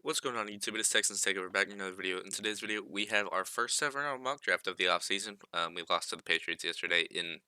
What's going on YouTube? It's Texans Takeover back in another video. In today's video, we have our first 7-round mock draft of the offseason. We lost to the Patriots yesterday in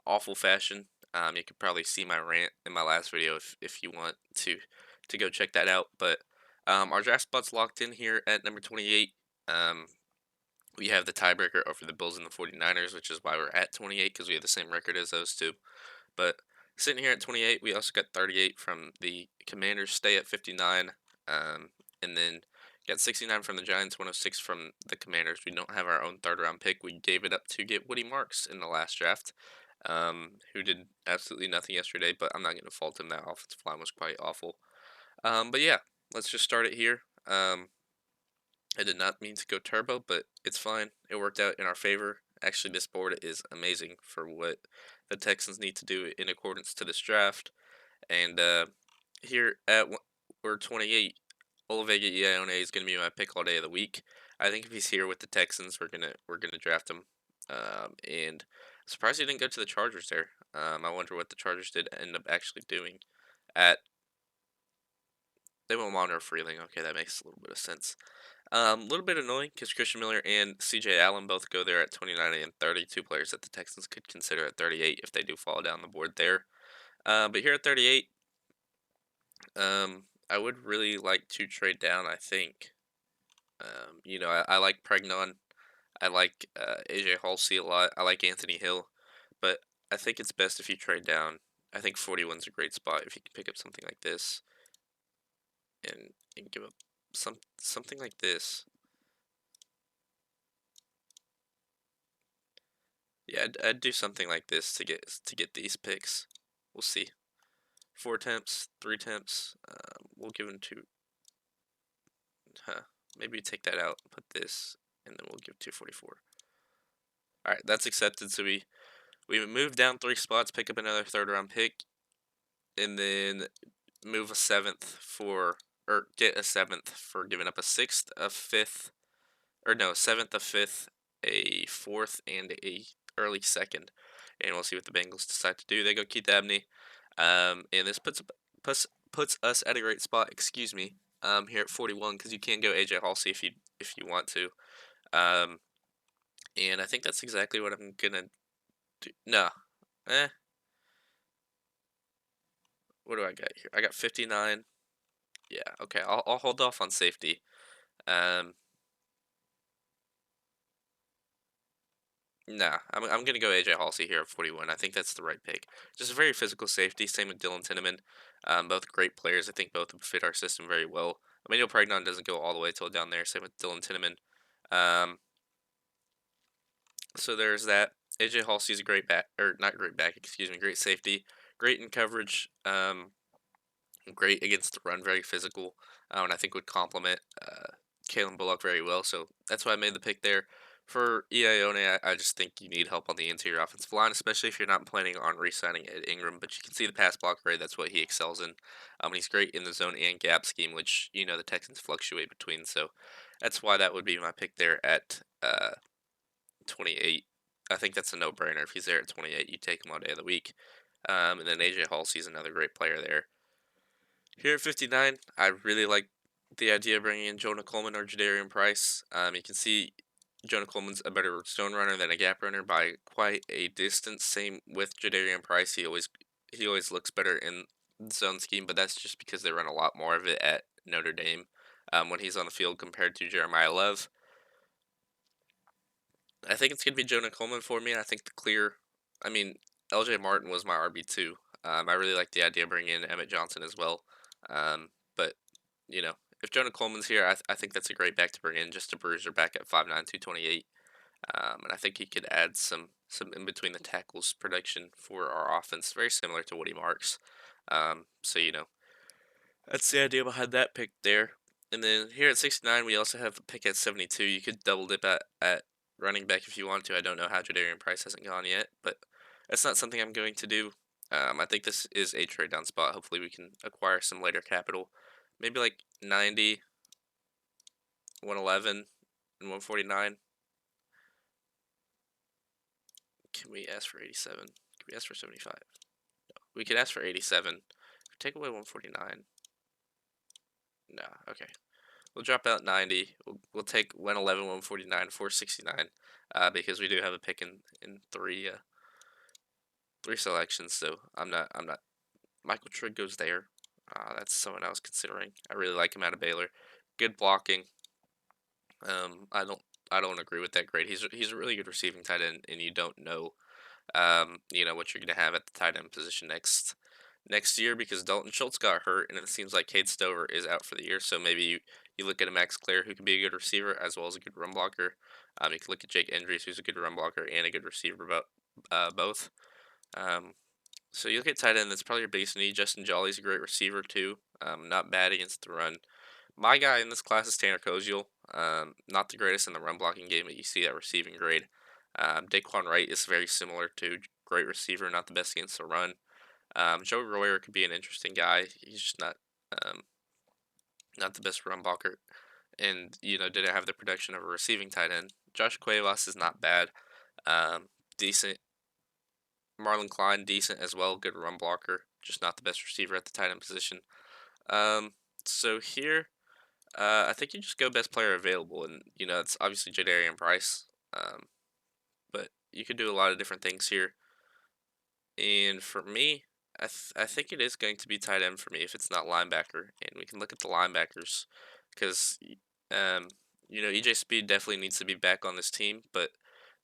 awful fashion. You could probably see my rant in my last video if you want to go check that out. But our draft spot's locked in here at number 28. Um, we have the tiebreaker over the Bills and the 49ers, which is why we're at 28 because we have the same record as those two. But sitting here at 28, we also got 38 from the Commanders, stay at 59, and then got 69 from the Giants, 106 from the Commanders. We don't have our own third round pick. We gave it up to get Woody Marks in the last draft, who did absolutely nothing yesterday, but I'm not going to fault him. That offensive line was quite awful. But yeah, let's just start it here. I did not mean to go turbo, but it's fine. It worked out in our favor. Actually, this board is amazing for what the Texans need to do in accordance to this draft. And here at we're 28, Olavega Ione is going to be my pick all day of the week. I think if he's here with the Texans, we're gonna draft him. And surprised he didn't go to the Chargers there. I wonder what the Chargers did end up actually doing. At they went Monroe Freeling. Okay, that makes a little bit of sense. A little bit annoying because Christian Miller and C.J. Allen both go there at 29 and 32 players that the Texans could consider at 38 if they do fall down the board there. But here at 38, I would really like to trade down. I think, I like Pregnon. I like AJ Halsey a lot. I like Anthony Hill, but I think it's best if you trade down. I think 41's a great spot if you can pick up something like this and give up something like this. Yeah, I'd do something like this to get these picks. We'll see. 4 attempts, 3 attempts. We'll give him two. Huh? Maybe take that out, put this, and then we'll give 244. All right, that's accepted. So we move down 3 spots, pick up another third round pick, and then move a seventh for or get a seventh for giving up a sixth, a fifth, or no, a seventh, a fifth, a fourth, and a early second. And we'll see what the Bengals decide to do. They go Keith Abney, and this puts us at a great spot. Excuse me. Here at 41 because you can go AJ Halsey if you want to. Um, and I think that's exactly what I'm gonna do. No, eh. What do I got here? I got 59. Yeah, okay. I'll hold off on safety. Um, Nah, I'm gonna go AJ Halsey here at 41. I think that's the right pick. Just a very physical safety. Same with Dylan Tinneman. Both great players. I think both would fit our system very well. Emmanuel Pregnon doesn't go all the way till down there. Same with Dylan Tinneman. Um, so there's that. AJ Halsey's a great back, or not great back, excuse me, great safety. Great in coverage. Great against the run. Very physical. And I think would complement Kalen Bullock very well. So that's why I made the pick there. For Ione, I just think you need help on the interior offensive line, especially if you're not planning on re-signing Ed Ingram. But you can see the pass block rate; that's what he excels in. He's great in the zone and gap scheme, which the Texans fluctuate between. So that's why that would be my pick there at 28. I think that's a no-brainer. If he's there at 28, you take him all day of the week. And then AJ Halsey's another great player there. Here at 59, I really like the idea of bringing in Jonah Coleman or Jadarian Price. You can see Jonah Coleman's a better zone runner than a gap runner by quite a distance. Same with Jadarian Price. He always looks better in the zone scheme, but that's just because they run a lot more of it at Notre Dame when he's on the field compared to Jeremiah Love. I think it's gonna be Jonah Coleman for me. I think I mean, L.J. Martin was my RB2. I really like the idea of bringing in Emmett Johnson as well. But if Jonah Coleman's here, I think that's a great back to bring in, just a bruiser back at 5'9", 228. And I think he could add some in between the tackles production for our offense, very similar to Woody Marks. So that's the idea behind that pick there. And then here at 69, we also have a pick at 72. You could double dip at running back if you want to. I don't know how Jadarian Price hasn't gone yet, but that's not something I'm going to do. I think this is a trade down spot. Hopefully, we can acquire some later capital. Maybe like 90, 111, and 149. Can we ask for 87? Can we ask for 75? No. We could ask for 87. Take away 149. No, okay. we'll drop out 90. We'll take 111, 149, 469, because we do have a pick in three selections. So I'm not. Michael Trigg goes there. That's someone I was considering. I really like him out of Baylor. Good blocking. I don't agree with that grade. He's a really good receiving tight end, and you don't know what you're gonna have at the tight end position next year because Dalton Schultz got hurt, and it seems like Cade Stover is out for the year. So maybe you look at a Max Clare who can be a good receiver as well as a good run blocker. You can look at Jake Andrews, who's a good run blocker and a good receiver, both. Um, so you look at tight end, that's probably your biggest need. Justin Jolly's a great receiver too. Not bad against the run. My guy in this class is Tanner Koziel. Not the greatest in the run blocking game, but you see that receiving grade. Daquan Wright is very similar to great receiver, not the best against the run. Joe Royer could be an interesting guy. He's just um, not the best run blocker, and didn't have the production of a receiving tight end. Josh Cuevas is not bad. Decent. Marlon Klein, decent as well. Good run blocker, just not the best receiver at the tight end position. Um, so here, I think you just go best player available, and it's obviously Jadarian Price. But you could do a lot of different things here. And for me, I think it is going to be tight end for me if it's not linebacker. And we can look at the linebackers because, um, EJ Speed definitely needs to be back on this team, but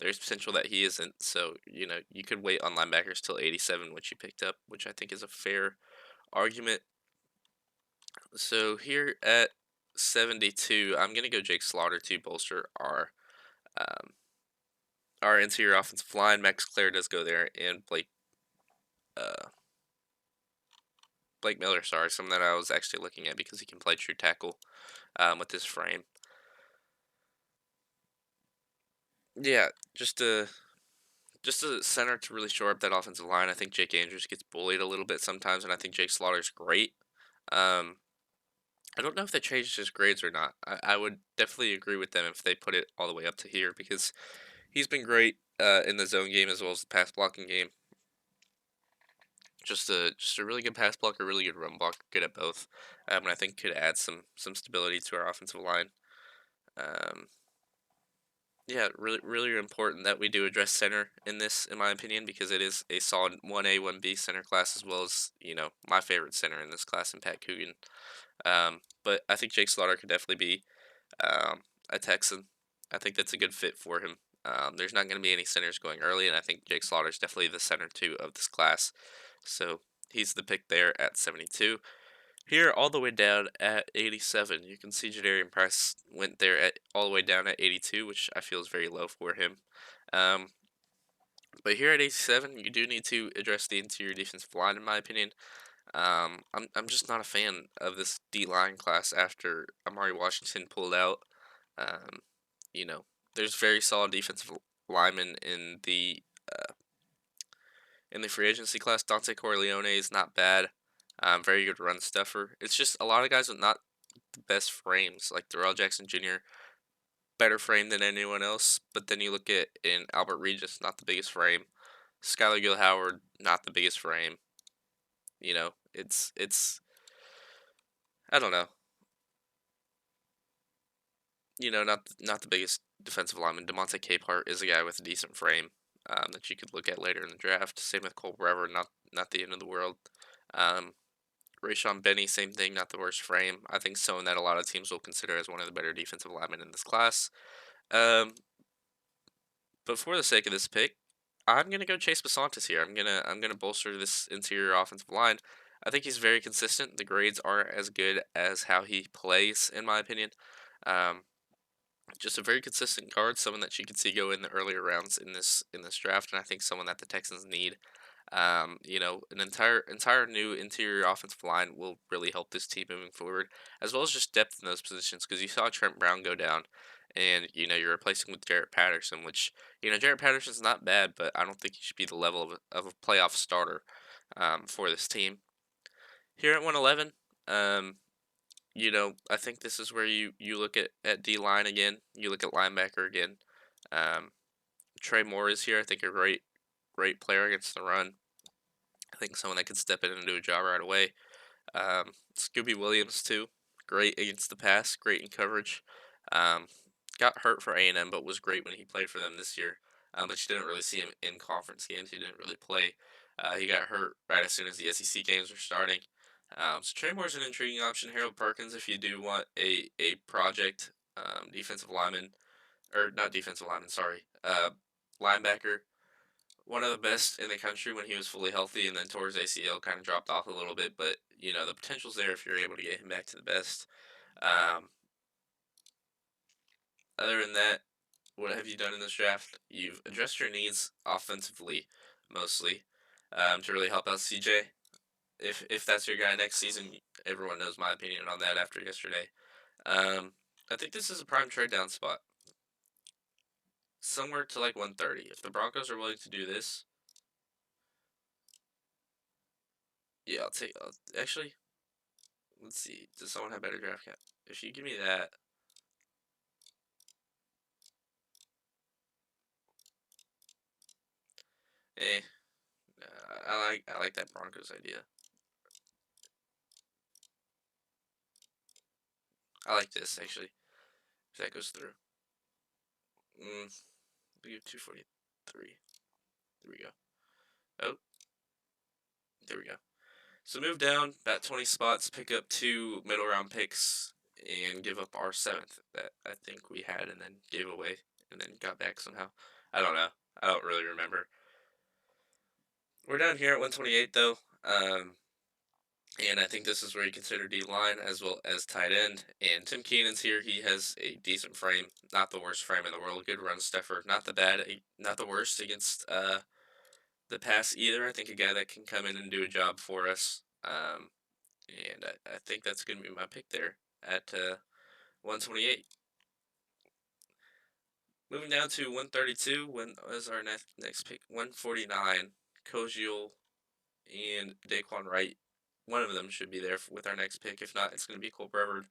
there's potential that he isn't. So, you could wait on linebackers till 87, which you picked up, which I think is a fair argument. So here at 72, I'm going to go Jake Slaughter to bolster um, our interior offensive line. Max Clare does go there, and uh, Blake Miller, sorry, someone that I was actually looking at because he can play true tackle with this frame. Yeah, just a center to really shore up that offensive line. I think Jake Andrews gets bullied a little bit sometimes, and I think Jake Slaughter's great. Um, I don't know if they changed his grades or not. I would definitely agree with them if they put it all the way up to here because he's been great in the zone game as well as the pass blocking game. Just a really good pass blocker, really good run blocker, good at both, and I think could add some stability to our offensive line. Um, yeah, really important that we do address center in this, in my opinion, because it is a solid 1A 1B center class as well as my favorite center in this class in Pat Coogan. But I think Jake Slaughter could definitely be a Texan. I think that's a good fit for him. There's not going to be any centers going early, and I think Jake Slaughter is definitely the center two of this class. So he's the pick there at 72. Here, all the way down at 87, you can see Jadarian Price went there at all the way down at 82, which I feel is very low for him. Um, but here at 87, you do need to address the interior defensive line, in my opinion. I'm just not a fan of this D line class after Amari Washington pulled out. Um, you know, there's very solid defensive linemen in the free agency class. Dante Corleone is not bad. Very good run stuffer. It's just a lot of guys with not the best frames, like Darrell Jackson Jr., better frame than anyone else. But then you look at in Albert Regis, not the biggest frame. Skylar Gill Howard, not the biggest frame. It's I don't know. Not the biggest defensive lineman. DeMonte Capehart is a guy with a decent frame that you could look at later in the draft. Same with Cole Brever, not the end of the world. Um, Rayshon Benny, same thing, not the worst frame. I think someone that a lot of teams will consider as one of the better defensive linemen in this class. Um, but for the sake of this pick, I'm gonna go Chase Basantis here. I'm gonna bolster this interior offensive line. I think he's very consistent. The grades aren't as good as how he plays, in my opinion. Um, just a very consistent guard, someone that you could see go in the earlier rounds in this draft, and I think someone that the Texans need. An entire new interior offensive line will really help this team moving forward, as well as just depth in those positions. Because you saw Trent Brown go down, and you're replacing with Jarrett Patterson, which Jarrett Patterson's not bad, but I don't think he should be the level of a playoff starter for this team. Here at 111, I think this is where you look at D line again. You look at linebacker again. Um, Trey Moore is here. I think a great player against the run. I think someone that could step in and do a job right away. Scooby Williams too, great against the pass, great in coverage. Um, got hurt for A&M, but was great when he played for them this year. But you didn't really see him in conference games. He didn't really play. He got hurt right as soon as the SEC games were starting. So Trey Moore's an intriguing option. Harold Perkins, if you do want a project defensive lineman, or not defensive lineman, sorry, linebacker, one of the best in the country when he was fully healthy, and then tore his ACL, kind of dropped off a little bit, but the potential's there if you're able to get him back to the best. Um, Other than that, what have you done in this draft? You've addressed your needs offensively, mostly, to really help out CJ. If that's your guy next season, everyone knows my opinion on that after yesterday. Um, I think this is a prime trade down spot, somewhere to like 130. If the Broncos are willing to do this, yeah, I'll take. Actually, let's see. Does someone have better draft cap? If you give me that, eh, I like that Broncos idea. I like this actually. If that goes through, we give 243. There we go. Oh, there we go. So move down about 20 spots, pick up two middle round picks, and give up our seventh that I think we had, and then gave away, and then got back somehow. I don't know. I don't really remember. We're down here at 128 though. And I think this is where you consider D line as well as tight end. And Tim Keenan's here. He has a decent frame, not the worst frame in the world. Good run stuffer, not the worst against the pass either. I think a guy that can come in and do a job for us. And I think that's going to be my pick there at 128. Moving down to 132. When was our next pick? 149. Kojiel and Daquan Wright. One of them should be there with our next pick. If not, it's going to be Cole Brevard.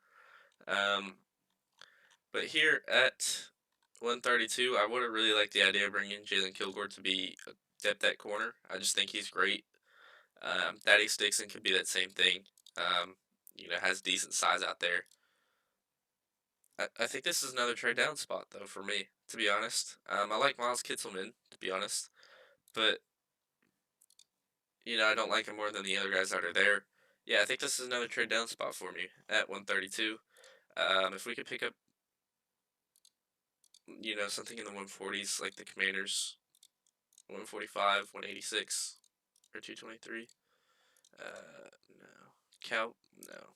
Um, but here at 132, I would have really liked the idea of bringing Jalen Kilgore to be a depth at corner. I just think he's great. Thaddeus Dixon could be that same thing. Has decent size out there. I think this is another trade down spot though for me, to be honest. I like Miles Kitselman, to be honest, but I don't like him more than the other guys that are there. Yeah, I think this is another trade down spot for me at 132. If we could pick up, something in the 140s like the Commanders, 145, 186, or 223. No. No,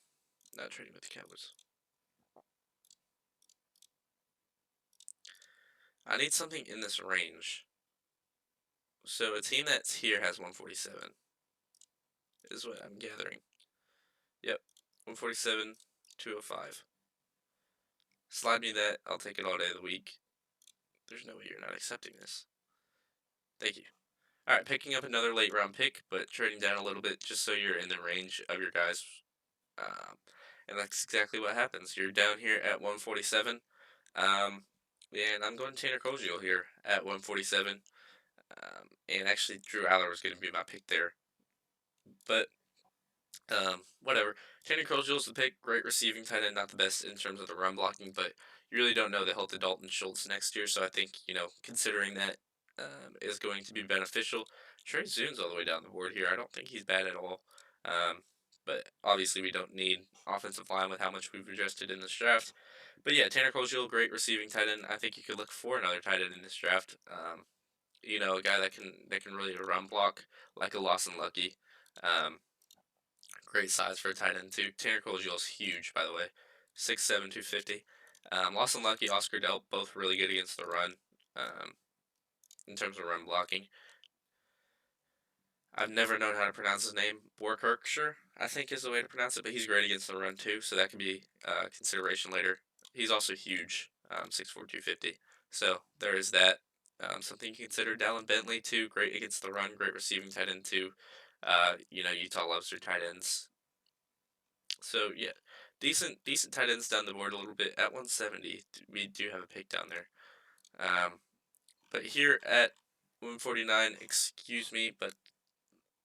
not trading with the Cowboys. I need something in this range. So a team that's here has 147, is what I'm gathering. Yep, 147, 205. Slide me that. I'll take it all day of the week. There's no way you're not accepting this. Thank you. All right, picking up another late round pick, but trading down a little bit just so you're in the range of your guys. Um, and that's exactly what happens. You're down here at 147. And I'm going Tanner Koziel here at 147. And actually, Drew Aller was going to be my pick there. But whatever. Tanner Koziel's the pick. Great receiving tight end. Not the best in terms of the run blocking, but you really don't know the health of Dalton Schultz next year. So I think, considering that is going to be beneficial. Trey Zune's all the way down the board here. I don't think he's bad at all. Um, but obviously, we don't need offensive line with how much we've adjusted in this draft. But yeah, Tanner Koziel, great receiving tight end. I think you could look for another tight end in this draft. A guy that can really run block like a Lawson Lucky. Um, Great size for a tight end too. Tanner Koziel's huge, by the way, 6'7", 250. Lawson Lucky, Oscar Delp, both really good against the run. In terms of run blocking. I've never known how to pronounce his name. Borkirkshire, I think is the way to pronounce it, but he's great against the run too, so that could be consideration later. He's also huge, 6'4", 250. So there is that. Something you consider. Dallin Bentley too, great against the run, great receiving tight end too. Utah loves their tight ends. So yeah, decent tight ends down the board a little bit. At 170, we do have a pick down there. But here at 149, excuse me, but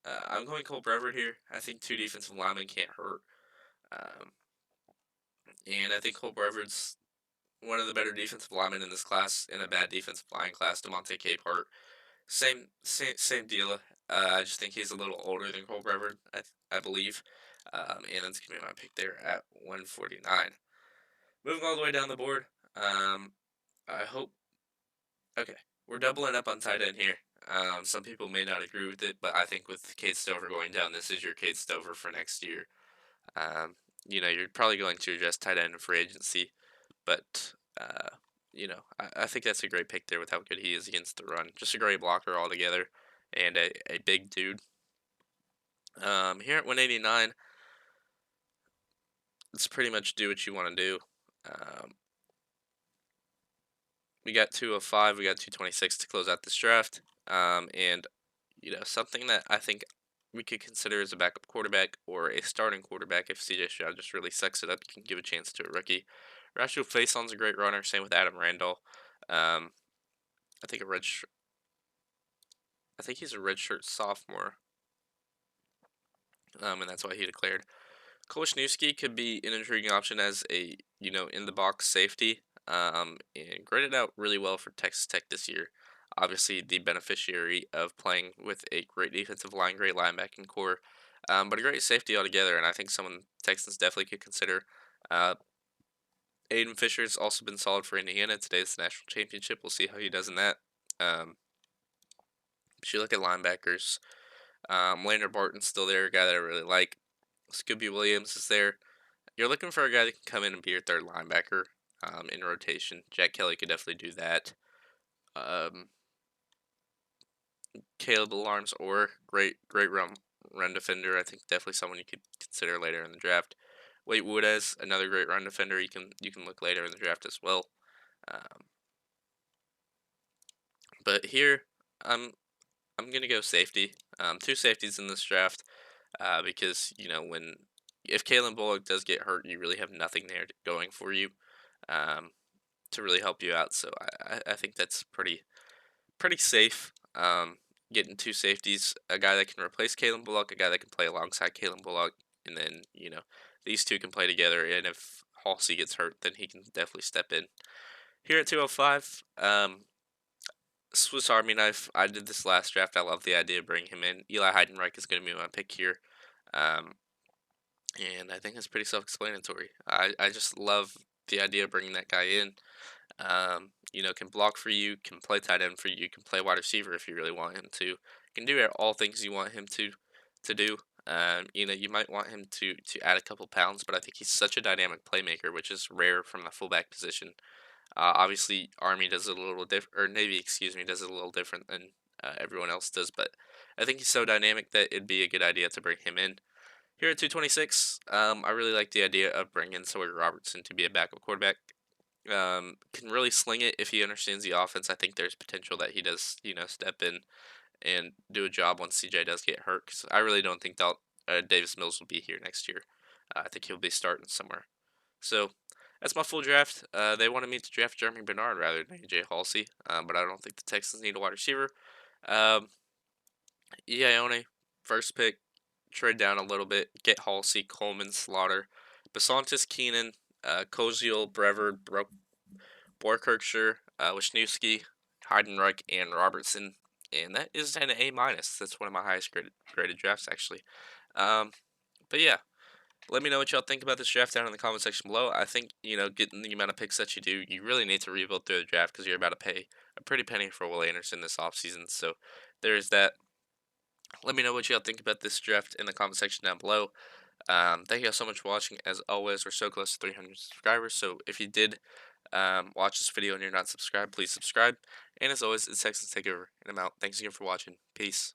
I'm going Cole Brevard here. I think two defensive linemen can't hurt. Um, And I think Cole Brever's one of the better defensive linemen in this class, in a bad defensive line class. Demonte Capehart, same deal. I just think he's a little older than Cole Brever, I believe. And that's gonna be my pick there at 149. Moving all the way down the board. Um, I hope. Okay, we're doubling up on tight end here. Some people may not agree with it, but I think with Kate Stover going down, this is your Kate Stover for next year. Um, you're probably going to address tight end in free agency, but I think that's a great pick there with how good he is against the run. Just a great blocker altogether, and a big dude. Here at 189, let's pretty much do what you want to do. Um, we got 205, we got 226 to close out this draft. And something that I think we could consider as a backup quarterback or a starting quarterback if CJ Stroud just really sucks it up, you can give a chance to a rookie. Rashul Faison's a great runner. Same with Adam Randall. Um, I think a red. I think he's a redshirt sophomore, and that's why he declared. Kolishniewski could be an intriguing option as a in the box safety, and graded out really well for Texas Tech this year. Obviously, the beneficiary of playing with a great defensive line, great linebacking core, but a great safety altogether. And I think someone Texans definitely could consider. Uh, Aiden Fisher's also been solid for Indiana. Today's the national championship. We'll see how he does in that. Um, if you look at linebackers, Lander Barton's still there, a guy that I really like. Scooby Williams is there. You're looking for a guy that can come in and be your third linebacker in rotation. Jack Kelly could definitely do that. Um, Caleb Alarms or great run defender. I think definitely someone you could consider later in the draft. Wade Woodez, another great run defender. You can look later in the draft as well. Um, but here, I'm gonna go safety. Two safeties in this draft because when if Kalen Bullock does get hurt, you really have nothing there going for you um, to really help you out. So I think that's pretty safe. Getting two safeties, a guy that can replace Kalen Bullock, a guy that can play alongside Kalen Bullock, and then these two can play together. And if Halsey gets hurt, then he can definitely step in. Here at 205, Swiss Army knife. I did this last draft. I love the idea of bringing him in. Eli Heidenreich is going to be my pick here. Um, and I think it's pretty self-explanatory. I just love the idea of bringing that guy in. Can block for you, can play tight end for you, can play wide receiver if you really want him to. Can do all things you want him to do. You might want him to add a couple pounds, but I think he's such a dynamic playmaker, which is rare from the fullback position. Obviously, Army does it a little different, or Navy, excuse me, does it a little different than everyone else does. But I think he's so dynamic that it'd be a good idea to bring him in. Here at 226, I really like the idea of bringing Sawyer Robertson to be a backup quarterback. Can really sling it if he understands the offense. I think there's potential that he does, step in and do a job once CJ does get hurt. 'Cause I really don't think that Davis Mills will be here next year. I think he'll be starting somewhere. So that's my full draft. They wanted me to draft Jeremy Bernard rather than AJ Halsey, but I don't think the Texans need a wide receiver. Um, Ione, first pick, trade down a little bit, get Halsey, Coleman, Slaughter, Basantis, Keenan, Koziel, Brever, Borkirkshire, Wisniewski, Heidenreich, and Robertson. And that is an A minus. That's one of my highest graded drafts, actually. Um, but yeah, let me know what y'all think about this draft down in the comment section below. I think, getting the amount of picks that you do, you really need to rebuild through the draft because you're about to pay a pretty penny for Will Anderson this offseason. So there's that. Let me know what y'all think about this draft in the comment section down below. Thank you all so much for watching. As always, we're so close to 300 subscribers. So if you did watch this video and you're not subscribed, please subscribe. And as always, it's Texans Takeover, and I'm out. Thanks again for watching. Peace.